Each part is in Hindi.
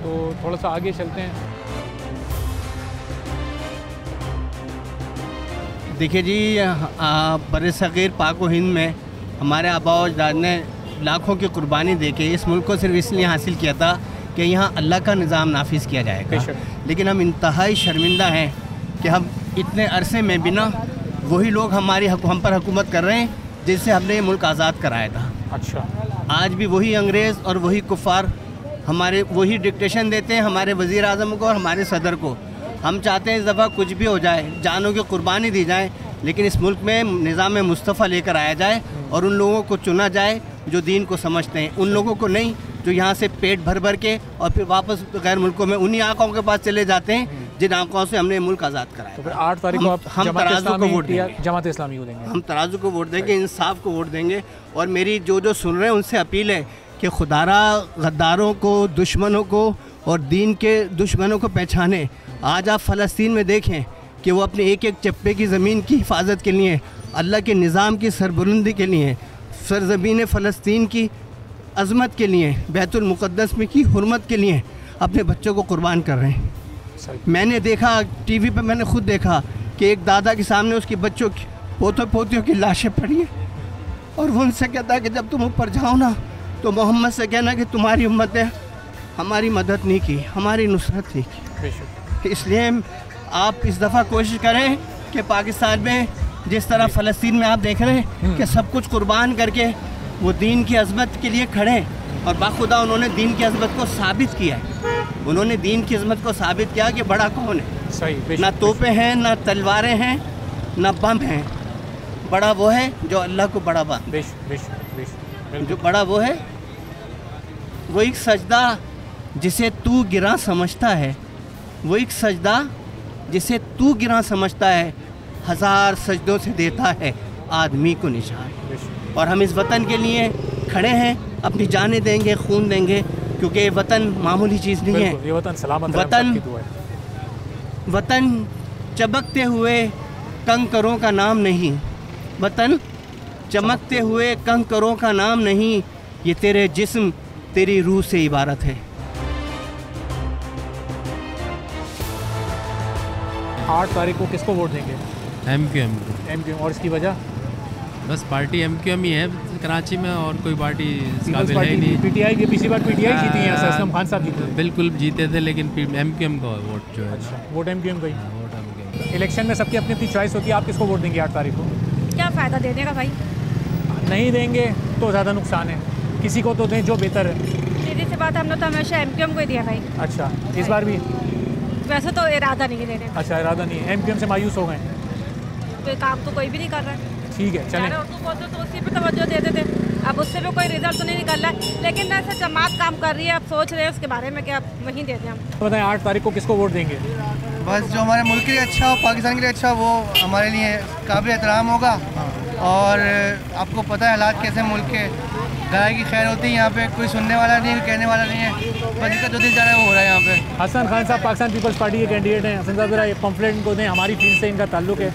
तो थोड़ा सा आगे चलते हैं। देखिए जी, बरसग़ीर पाक व हिंद में हमारे आबा व अजदाद ने लाखों की कुर्बानी देके इस मुल्क को सिर्फ इसलिए हासिल किया था कि यहाँ अल्लाह का निज़ाम नाफिज़ किया जाएगा। लेकिन हम इंतहाई शर्मिंदा हैं कि हम इतने अरसे में बिना वही लोग हम पर हुकूमत कर रहे हैं जिससे हमने ये मुल्क आज़ाद कराया था। अच्छा, आज भी वही अंग्रेज़ और वही कुफ़ार हमारे वही डिक्टेशन देते हैं हमारे वज़ीर आज़म को और हमारे सदर को। हम चाहते हैं इस दफ़ा कुछ भी हो जाए, जानों की कुर्बानी दी जाए, लेकिन इस मुल्क में निज़ाम मुस्तफ़ा लेकर आया जाए और उन लोगों को चुना जाए जो दीन को समझते हैं, उन लोगों को नहीं जो यहाँ से पेट भर भर के और फिर वापस गैर मुल्कों में उन्हीं आंखों के पास चले जाते हैं जिन आंखों से हमने मुल्क आज़ाद कराया। तो फिर 8 तारीख को हम तराजू को वोट देंगे, जमात इस्लामी को देंगे, हम तराजू को वोट देंगे, इंसाफ को वोट देंगे। और मेरी जो सुन रहे हैं उनसे अपील है कि खुदारा गद्दारों को, दुश्मनों को और दीन के दुश्मनों को पहचाने। आज आप फ़लस्तीन में देखें कि वो अपने एक एक चप्पे की ज़मीन की हिफाजत के लिए, अल्लाह के निज़ाम की सरबुलंदी के लिए, सरज़मीन फ़लस्तीन की अज़मत के लिए, बैतुल मुक़द्दस में की हुर्मत के लिए अपने बच्चों को कुर्बान कर रहे हैं। मैंने देखा टीवी पे, मैंने खुद देखा कि एक दादा के सामने उसकी बच्चों की पोतों पोतियों की लाशें पड़ी हैं और वो उनसे कहता है कि जब तुम ऊपर जाओ ना तो मोहम्मद से कहना कि तुम्हारी उम्मत ने हमारी मदद नहीं की, हमारी नुसरत नहीं की। इसलिए आप इस दफ़ा कोशिश करें कि पाकिस्तान में जिस तरह फ़लस्तीन में आप देख रहे हैं कि सब कुछ कुर्बान करके वो दीन की अज़मत के लिए खड़े, और बाखुदा उन्होंने दीन की अज़मत को साबित किया है। उन्होंने दीन की अज़मत को साबित किया कि बड़ा कौन है। सही, ना तोपें हैं, ना तलवारें हैं, ना बम हैं। बड़ा वो है जो अल्लाह को बड़ा बात, जो बड़ा वो है वो एक सजदा जिसे तू गिरा समझता है, वो एक सजदा जिसे तू गिरा समझता है, 1000 सजदों से देता है आदमी को निशान। और हम इस वतन के लिए खड़े हैं, अपनी जानें देंगे, खून देंगे, क्योंकि ये वतन मामूली चीज़ नहीं है। ये वतन सलामत वतन चमकते हुए कंकरों का नाम नहीं, वतन चमकते हुए कंकरों का नाम नहीं, ये तेरे जिस्म तेरी रूह से इबारत है। 8 तारीख को किसको वोट देंगे? MQM। और इसकी वजह? बस पार्टी MQM ही है कराची में, और कोई पार्टी काबिल है नहीं। PTI की पिछली बार PTI जीती है, असलम खान साहब जीते। बिल्कुल जीते थे, लेकिन MQM का वोट जो है। अच्छा, वोट MQM का ही। Vote MQM। इलेक्शन में सबकी अपनी अपनी चॉइस होती है, आप किसको वोट देंगे 8 तारीख को? क्या फ़ायदा देने का भाई? नहीं देंगे तो ज़्यादा नुकसान है, किसी को तो दें जो बेहतर है। सीधी सी बात, हमने तो हमेशा MQM को ही दिया भाई। अच्छा, इस बार भी? वैसे तो इरादा नहीं है देने का। अच्छा, इरादा नहीं है, MQM से मायूस हो गए? तो काम तो कोई भी नहीं कर रहा है। ठीक है, चलें। उर्दू बोलते तो उसी पे तवज्जो देते थे, अब उससे भी कोई रिजल्ट तो नहीं निकल रहा है। लेकिन ऐसा जमात काम कर रही है, अब सोच रहे हैं उसके बारे में कि अब वहीं दे दें हम। बताएं 8 तारीख को किसको वोट देंगे? बस जो हमारे मुल्क के लिए अच्छा हो, पाकिस्तान के लिए अच्छा, वो हमारे लिए काबिल एहतराम होगा। और आपको पता है हालात कैसे मुल्क के, गराई की खैर होती है यहाँ पे, कोई सुनने वाला नहीं है, कहने वाला नहीं है, बस जिसका जो दिल जा रहा है वो हो रहा है यहाँ पे। हसन खान साहब पाकिस्तान पीपल्स पार्टी के कैंडिडेट हैं। हसन साहब ज़रा ये पम्फलेट इनको दें, हमारी फील्ड से इनका ताल्लुक है,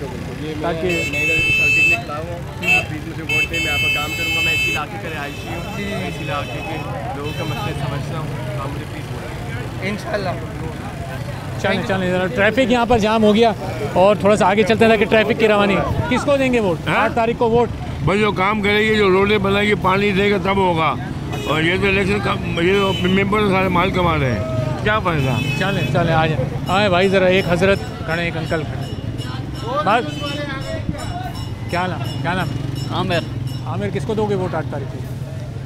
ताकि मुझे वोट दें, मैं आपका काम करूँगा। मैं इसी इलाके का रहायशी हूँ, इसी इलाके के लोगों का मसले समझता हूँ, आप मुझे प्लीज़ वोट दें इंशाल्लाह। चलें ज़रा, ट्रैफिक यहाँ पर जाम हो गया और थोड़ा सा आगे चलते हैं ताकि ट्रैफिक की रवानी। किसको देंगे वोट 8 तारीख को? वोट बस जो काम करेगी, जो रोडें बनाएगी, पानी देगा, तब होगा। और ये तो इलेक्शन का ये मेंबर सारे माल कमा रहे हैं, क्या फायदा। चलें आ जाए, आए भाई ज़रा, एक हजरत खड़े, एक अंकल खड़े। बस क्या नाम? आमिर, किसको दोगे वोट 8 तारीख को?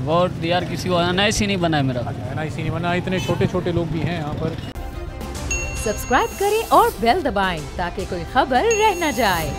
वोट यार किसी को NIC नहीं बना है मेरा। NIC नहीं बना, इतने छोटे छोटे लोग भी हैं यहाँ पर। सब्सक्राइब करें और बेल दबाएं ताकि कोई खबर रह न जाए।